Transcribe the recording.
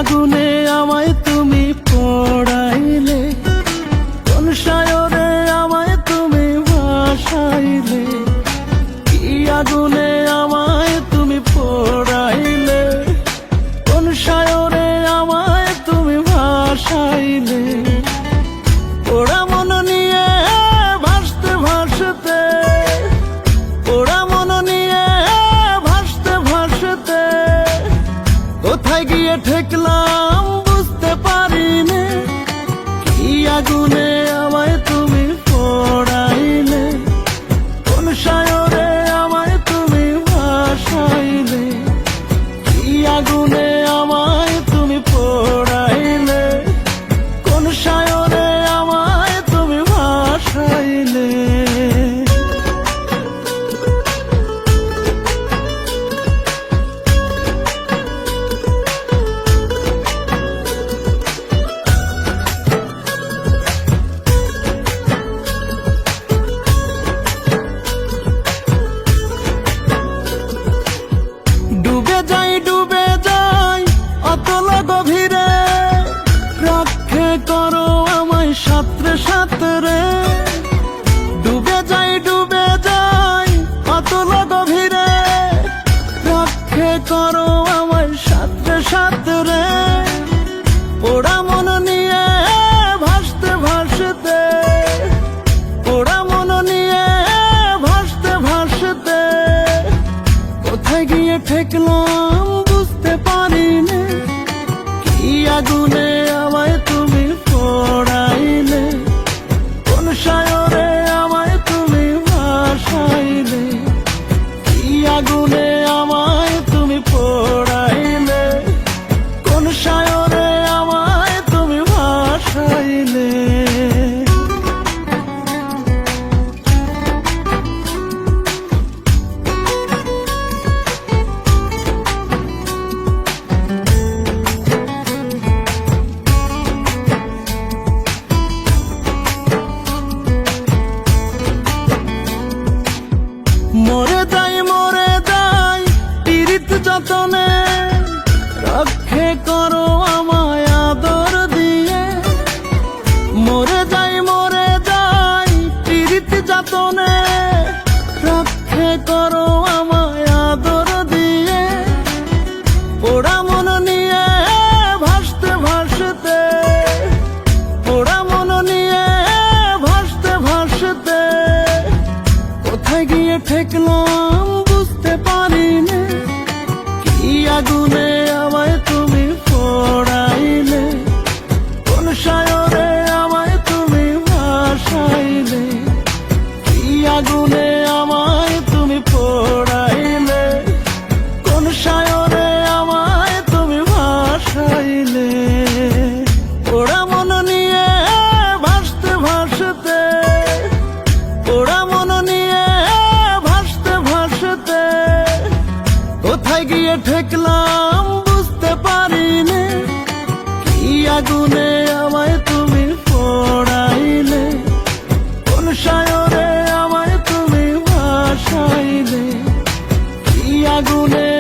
আগুনে আমায় তুমি পোড়াইলে, কোন সায়রে আমায় তুমি ভাসাইলে। কি আগুনে আমায় তুমি পোড়াইলে, কোন সায়রে আমায় তুমি ভাসাইলে। পোড়া মন নিয়ে ভাসতে ভাসতে, পোড়া মন নিয়ে ভাসতে ভাসতে, কোথায় গিয়ে ঠেকলাম বুঝতে পারিনি। কি আগুনে আমায় তুমি পোড়াইলে, কোন সায়রে আমায় তুমি ভাসাইলে। কি আগুনে আমায় তুমি পোড়াইলে, কোন সায়রে আমায় তুমি ভাসাইলে। ডুবে যাই অতল গভীরে, রক্ষে করো আমায় সাঁতরে সাঁতরে। ডুবে যাই অতল গভীরে, রক্ষে করো আমায় সাঁতরে সাঁতরে। পোড়া মন নিয়ে ভাসতে ভাসতে, পোড়া মন নিয়ে ভাসতে ভাসতে, কোথায় গিয়ে ঠেকলাম বুঝতে পারিনি। কি আগুনে আমায় তুমি পোড়াইলে, কোন সায়রে আমায় তুমি ভাসাইলে। কি আগুনে আমায় তুমি পোড়াইলে, কোন সায়রে আমায় তুমি ভাসাইলে। মরে যাই পীড়িত যতনে, রক্ষে করো আমায় আদর দিয়ে। মরে যাই পীড়িত যতনে, রক্ষে করো আমায় আদর দিয়ে। পোড়া মন নিয়ে ভাসতে ভাসতে, পোড়া মন নিয়ে ভাসতে ভাসতে, কোথায় গিয়ে ঠেকলাম বুঝতে পারিনি। কি আগুনে আমায় তুমি পোড়াইলে, কোন সায়রে আমায় তুমি ভাসাইলে। কি আগুনে আমায় তুমি পোড়াইলে, কোন সায়রে আমায় তুমি ভাসাইলে। পোড়া মন নিয়ে ভাসতে ভাসতে, পোড়া মন নিয়ে ভাসতে ভাসতে, কোথায় গিয়ে ঠেকলাম বুঝতে পারিনি। কি আগুনে আমায় তুমি পোড়াইলে, কোন সায়রে আমায় তুমি ভাসাইলে। কি আগুনে